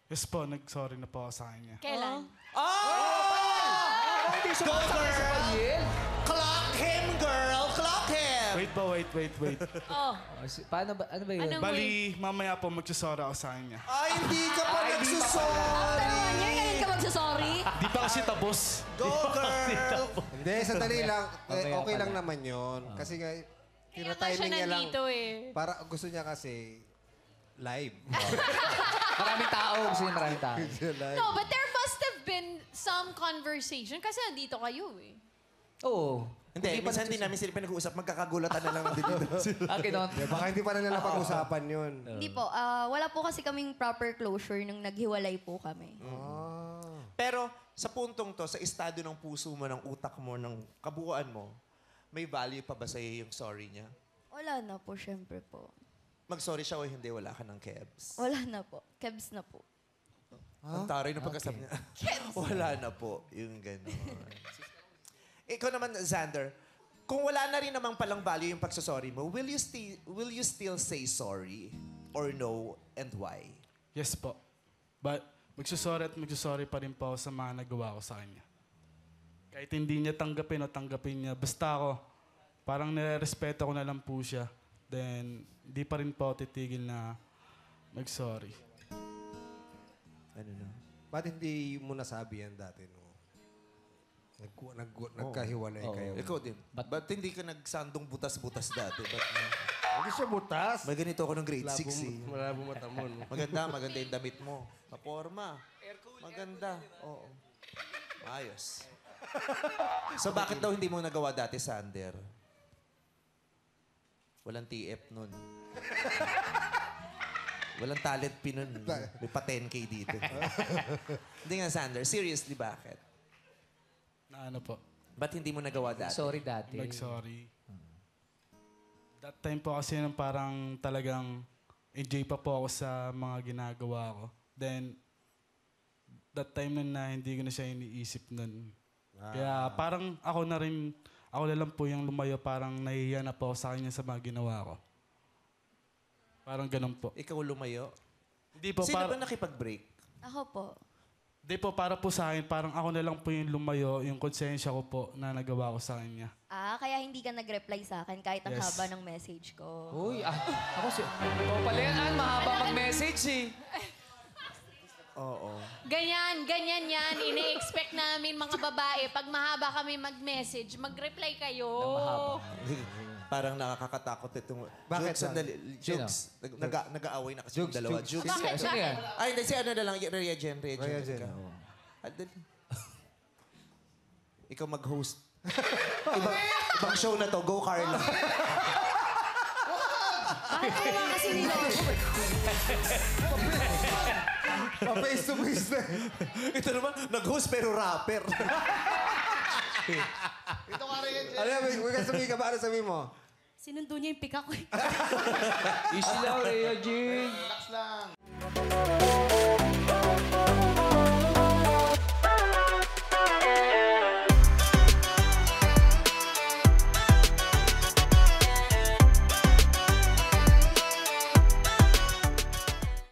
Yes po, nag-sorry na po ako sa kanya. Kailan? Hindi siya makasakay sa palyen. Clock him, girl! Clock him! Wait po, wait. Oh. Paano ba? Ano ba yun? Anong Bali, mamaya po magsasorry ako sa kanya. Ay, hindi ka pa Ay, hindi pa nagsusorry! After 1 year, ngayon ka magsasorry? Di pa kasi tapos. Go, girl! Hindi, sandali lang. Mamaya Okay lang pala. naman yun. Kasi nga, Kaya nga siya tinatiming niya lang. nandito eh. Para gusto niya kasi live. Maraming tao. Gusto niya maraming tao. live. No, but there must have been some conversation kasi nandito kayo eh. Oo. Hindi, minsan din namin sila pinag-uusap, magkakagulatan na lang din dito. Ganon. Baka hindi pa na nila pag-usapan yun. Hindi po. Wala po kasi kaming proper closure nung naghiwalay po kami. Pero sa puntong to, sa estado ng puso mo, ng utak mo, ng kabuuan mo, may value pa ba sa'yo yung sorry niya? Wala na po, syempre po. Mag-sorry siya o hindi, wala ka ng kebs. Wala na po. Kebs na po. Ang taray ng pagkasabi niya. Wala na po. Yung gano'n. Ikaw naman, Xander, kung wala na rin namang palang value yung pagsasorry mo, will you still say sorry? Or no? And why? Yes po. But magsasorry pa rin po ako sa mga nagawa ko sa kanya. Kahit hindi niya tanggapin o tanggapin niya, basta ako, parang nire-respeto ko na lang po siya. Then, di pa rin po ako titigil na mag-sorry. Ano na? Ba't hindi mo nasabi yan dati no? Nagkahiwalay kayo. Ikaw din. Ba't hindi ka nagsandong butas-butas dati? Hindi siya butas. May ganito ako ng grade 6 eh. Malabo mata mo. No? Maganda yung damit mo. Kaporma. Maganda. Oo. Ayos. So bakit daw hindi mo nagawa dati, Sander? Walang TF nun. Walang talent P nun. May pa 10K dito. Hindi nga, Sander. Seriously, bakit? Na ano po? Ba't hindi mo nagawa dati? Sorry dati. Mag-sorry. That time po kasi nung parang talagang enjoy pa po ako sa mga ginagawa ko. Then, that time nun na hindi ko na siya iniisip nun. Kaya parang ako na lang po yung lumayo, parang nahihiya na po ako sa kanya sa mga ginawa ko. Parang ganun po. Ikaw lumayo? Hindi po, Sino ba nakipag-break? Ako po. Hindi po, para po sa akin, parang ako na lang po yung lumayo, yung konsensya ko po na nagawa ko sa kanya. Kaya hindi ka nag-reply sa akin kahit ang Yes. haba ng message ko. Uy, ako si... Oo pala yan, mahaba mag-message eh. Oo. Ganyan yan. Ini-expect namin mga babae, pag mahaba kami mag-message, mag-reply kayo. Parang nakakatakot itong... Bakit, Jokes, sandali. Jokes. Nag-aaway na kasi yung dalawa. Jokes. Bakit? Sino yan? Ay, hindi. Si ano na lang. Rhea Jen. Rhea Jen. Ikaw mag-host. Ibang show na to. Go, Carla. Bakit wala kasi nila? Pa-face to face na. Ito naman, nag-host pero rapper. Ito ka rin yan. Ano yan? May kasabihin ka ba? Ano sabihin mo? Sinundo niya yung pika ko. Easy lang, Rhea Jean. Relax lang.